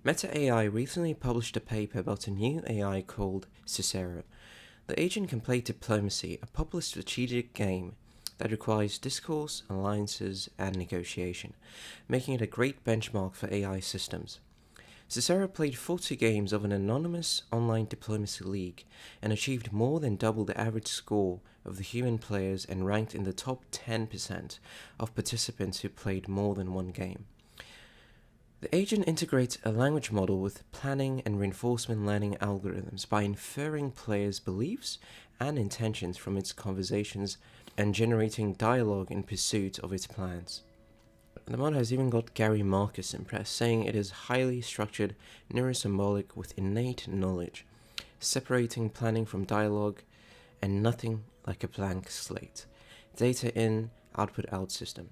Meta AI recently published a paper about a new AI called CICERO. The agent can play diplomacy, a popular strategic game that requires discourse, alliances, and negotiation, making it a great benchmark for AI systems. CICERO played 40 games of an anonymous online diplomacy league and achieved more than double the average score of the human players and ranked in the top 10% of participants who played more than one game. The agent integrates a language model with planning and reinforcement learning algorithms by inferring players' beliefs and intentions from its conversations and generating dialogue in pursuit of its plans. The model has even got Gary Marcus impressed, saying it is highly structured, neurosymbolic with innate knowledge, separating planning from dialogue, and nothing like a blank slate. Data in, output out system.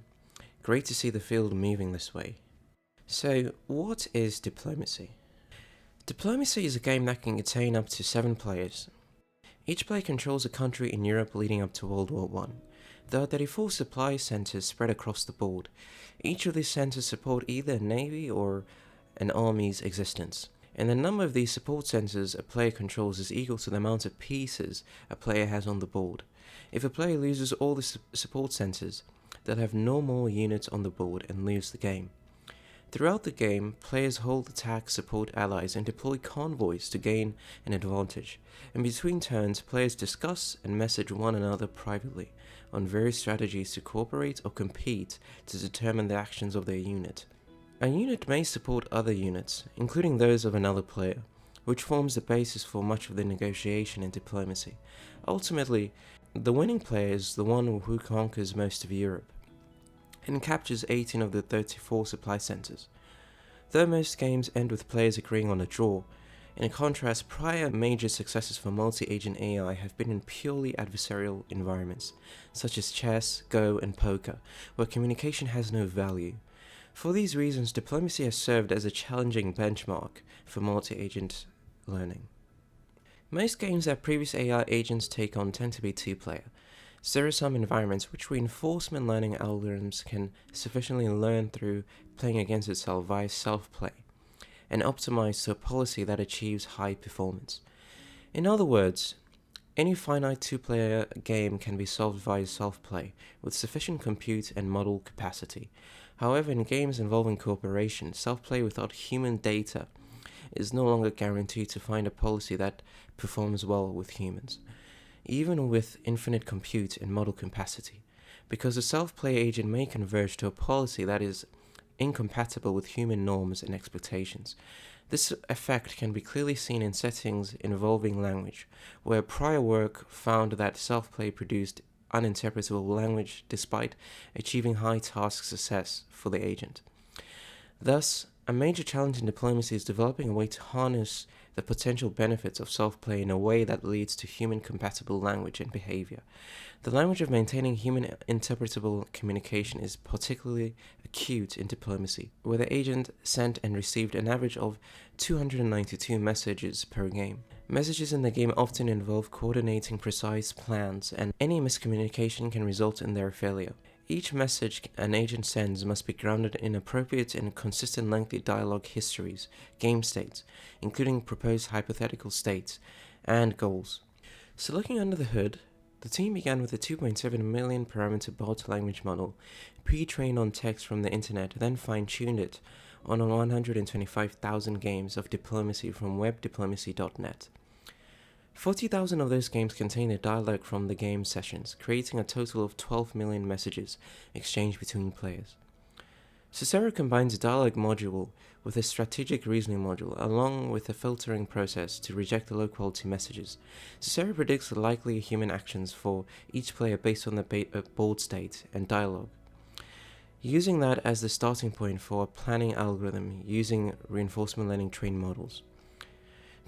Great to see the field moving this way. So, what is diplomacy? Diplomacy is a game that can contain up to 7 players. Each player controls a country in Europe leading up to World War I. There are 34 supply centers spread across the board. Each of these centers support either a navy or an army's existence. And the number of these support centers a player controls is equal to the amount of pieces a player has on the board. If a player loses all the support centers, they'll have no more units on the board and lose the game. Throughout the game, players hold attack support allies and deploy convoys to gain an advantage. In between turns, players discuss and message one another privately on various strategies to cooperate or compete to determine the actions of their unit. A unit may support other units, including those of another player, which forms the basis for much of the negotiation in diplomacy. Ultimately, the winning player is the one who conquers most of Europe and captures 18 of the 34 supply centers. Though most games end with players agreeing on a draw, in contrast, prior major successes for multi-agent AI have been in purely adversarial environments, such as chess, Go, and poker, where communication has no value. For these reasons, diplomacy has served as a challenging benchmark for multi-agent learning. Most games that previous AI agents take on tend to be 2-player. There are some environments which reinforcement learning algorithms can sufficiently learn through playing against itself via self-play, and optimize to a policy that achieves high performance. In other words, any finite 2-player game can be solved via self-play with sufficient compute and model capacity. However, in games involving cooperation, self-play without human data is no longer guaranteed to find a policy that performs well with humans, even with infinite compute and model capacity, because the self-play agent may converge to a policy that is incompatible with human norms and expectations. This effect can be clearly seen in settings involving language, where prior work found that self-play produced uninterpretable language despite achieving high task success for the agent. Thus, a major challenge in diplomacy is developing a way to harness the potential benefits of self-play in a way that leads to human-compatible language and behavior. The language of maintaining human-interpretable communication is particularly acute in diplomacy, where the agent sent and received an average of 292 messages per game. Messages in the game often involve coordinating precise plans, and any miscommunication can result in their failure. Each message an agent sends must be grounded in appropriate and consistent lengthy dialogue histories, game states, including proposed hypothetical states, and goals. So looking under the hood, the team began with a 2.7 million parameter bot language model, pre-trained on text from the internet, then fine-tuned it on 125,000 games of diplomacy from webdiplomacy.net. 40,000 of those games contain a dialogue from the game sessions, creating a total of 12 million messages exchanged between players. CICERO combines a dialogue module with a strategic reasoning module, along with a filtering process to reject the low-quality messages. CICERO predicts the likely human actions for each player based on the board state and dialogue, using that as the starting point for a planning algorithm using reinforcement learning trained models.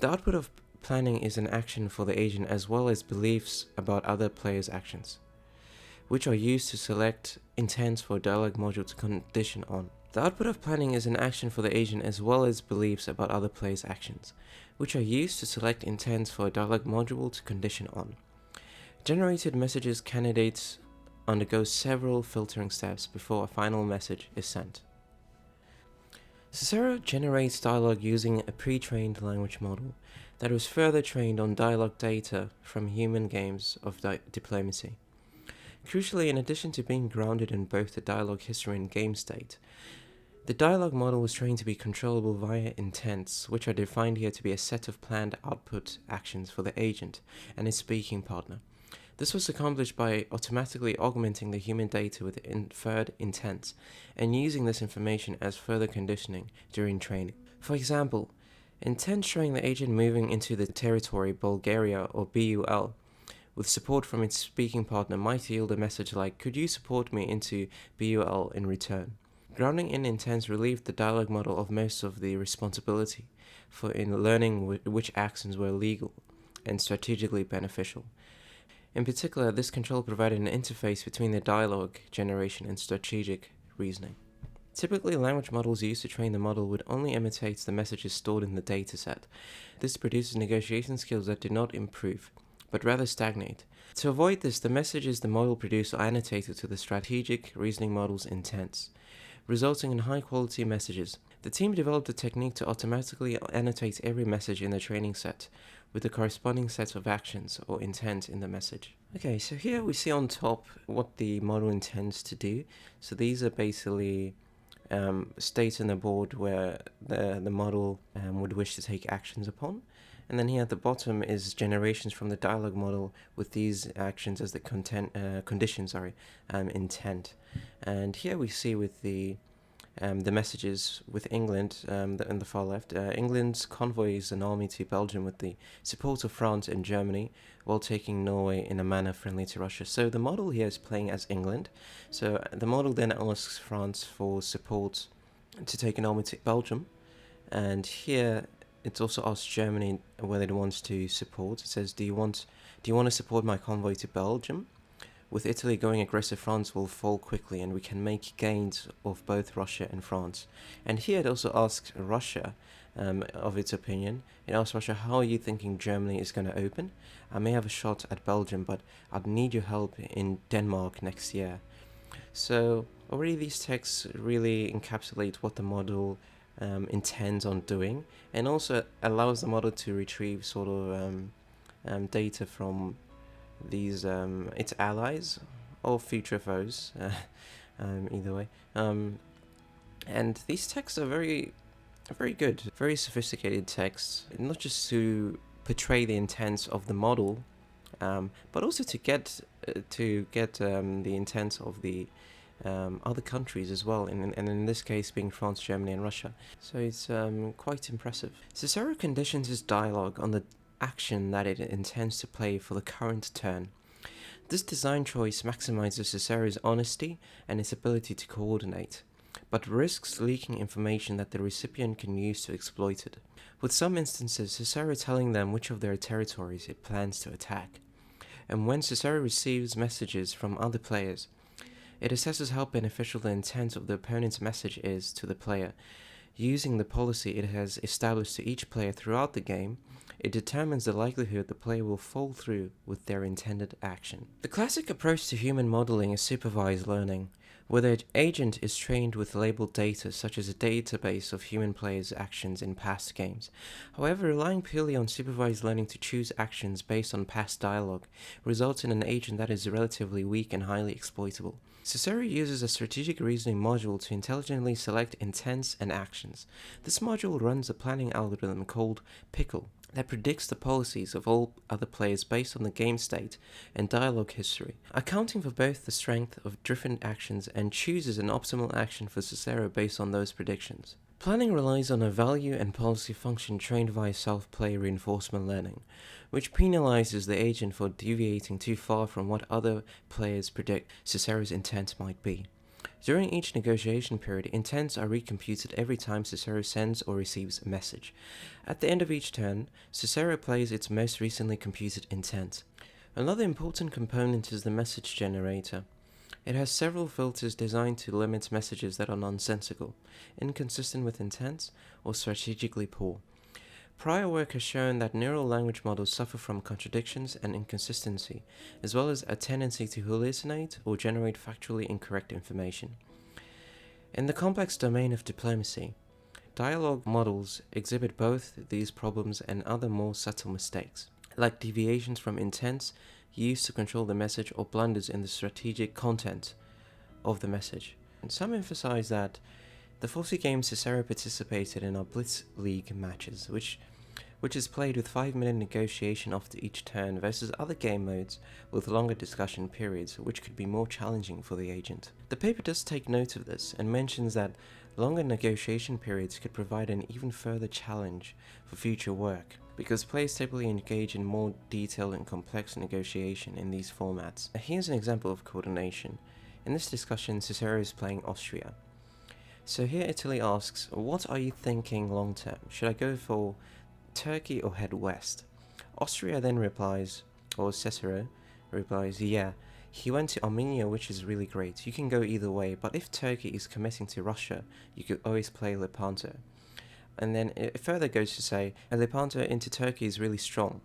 The output of planning is an action for the agent as well as beliefs about other players' actions, which are used to select intents for a dialogue module to condition on. The output of planning is an action for the agent as well as beliefs about other players' actions, which are used to select intents for a dialogue module to condition on. Generated messages candidates undergo several filtering steps before a final message is sent. CICERO generates dialogue using a pre-trained language model that was further trained on dialogue data from human games of diplomacy. Crucially, in addition to being grounded in both the dialogue history and game state, the dialogue model was trained to be controllable via intents, which are defined here to be a set of planned output actions for the agent and his speaking partner. This was accomplished by automatically augmenting the human data with inferred intents and using this information as further conditioning during training. For example, intent showing the agent moving into the territory Bulgaria or BUL with support from its speaking partner might yield a message like, "Could you support me into BUL in return?" Grounding in intents relieved the dialogue model of most of the responsibility for in learning which actions were legal and strategically beneficial. In particular, this control provided an interface between the dialogue generation and strategic reasoning. Typically, language models used to train the model would only imitate the messages stored in the dataset. This produces negotiation skills that do not improve, but rather stagnate. To avoid this, the messages the model produced are annotated to the strategic reasoning model's intents, resulting in high-quality messages. The team developed a technique to automatically annotate every message in the training set with the corresponding set of actions or intent in the message. Okay, so here we see on top what the model intends to do. So these are basically states on the board where the model would wish to take actions upon. And then here at the bottom is generations from the dialogue model with these actions as the conditions, intent. And here we see with the messages with England in the far left. England's convoys an army to Belgium with the support of France and Germany, while taking Norway in a manner friendly to Russia. So the model here is playing as England. So the model then asks France for support to take an army to Belgium. And here it also asks Germany whether it wants to support. It says, do you want to support my convoy to Belgium? With Italy going aggressive, France will fall quickly and we can make gains of both Russia and France. And here it also asks Russia of its opinion. It asks Russia, how are you thinking Germany is going to open? I may have a shot at Belgium, but I'd need your help in Denmark next year. So already these texts really encapsulate what the model intends on doing, and also allows the model to retrieve sort of data from these its allies or future foes, either way. And these texts are very good, very sophisticated texts, not just to portray the intents of the model, but also to get the intents of the other countries as well, and in this case being France, Germany, and Russia. So it's quite impressive. CICERO conditions his dialogue on the action that it intends to play for the current turn. This design choice maximizes CICERO's honesty and its ability to coordinate, but risks leaking information that the recipient can use to exploit it, with some instances CICERO telling them which of their territories it plans to attack. And when CICERO receives messages from other players, it assesses how beneficial the intent of the opponent's message is to the player. Using the policy it has established to each player throughout the game, it determines the likelihood the player will follow through with their intended action. The classic approach to human modeling is supervised learning, where the agent is trained with labeled data such as a database of human players' actions in past games. However, relying purely on supervised learning to choose actions based on past dialogue results in an agent that is relatively weak and highly exploitable. CICERO uses a strategic reasoning module to intelligently select intents and actions. This module runs a planning algorithm called Pickle that predicts the policies of all other players based on the game state and dialogue history, accounting for both the strength of different actions, and chooses an optimal action for CICERO based on those predictions. Planning relies on a value and policy function trained via self-play reinforcement learning, which penalizes the agent for deviating too far from what other players predict CICERO's intent might be. During each negotiation period, intents are recomputed every time CICERO sends or receives a message. At the end of each turn, CICERO plays its most recently computed intent. Another important component is the message generator. It has several filters designed to limit messages that are nonsensical, inconsistent with intents, or strategically poor. Prior work has shown that neural language models suffer from contradictions and inconsistency, as well as a tendency to hallucinate or generate factually incorrect information. In the complex domain of diplomacy, Dialogue models exhibit both these problems and other more subtle mistakes, like deviations from intent used to control the message or blunders in the strategic content of the message. And some emphasize that the 40 games CICERO participated in are Blitz League matches, which is played with 5-minute negotiation after each turn versus other game modes with longer discussion periods, which could be more challenging for the agent. The paper does take note of this and mentions that longer negotiation periods could provide an even further challenge for future work, because players typically engage in more detailed and complex negotiation in these formats. Here's an example of coordination. In this discussion, CICERO is playing Austria. So here Italy asks, what are you thinking long term? Should I go for Turkey or head west? Austria then replies, or CICERO replies, yeah, he went to Armenia, which is really great. You can go either way, but if Turkey is committing to Russia, you could always play Lepanto. And then it further goes to say, Lepanto into Turkey is really strong,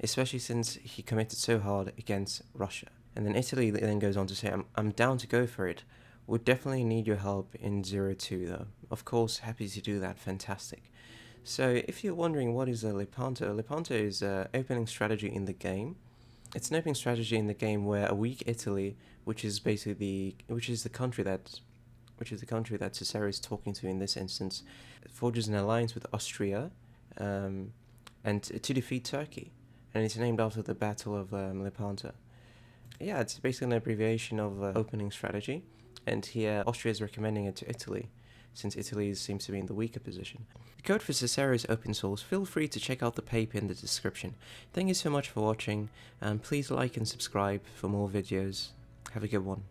especially since he committed so hard against Russia. And then Italy then goes on to say, I'm down to go for it. Would definitely need your help in 0-2 though. Of course, happy to do that, fantastic. So if you're wondering what is a Lepanto is an opening strategy in the game. It's an opening strategy in the game where a weak Italy, which is the country that CICERO is talking to in this instance, forges an alliance with Austria, and to defeat Turkey, and it's named after the Battle of Lepanto. Yeah, it's basically an abbreviation of opening strategy, and here Austria is recommending it to Italy, since Italy seems to be in the weaker position. The code for CICERO is open source. Feel free to check out the paper in the description. Thank you so much for watching, and please like and subscribe for more videos. Have a good one.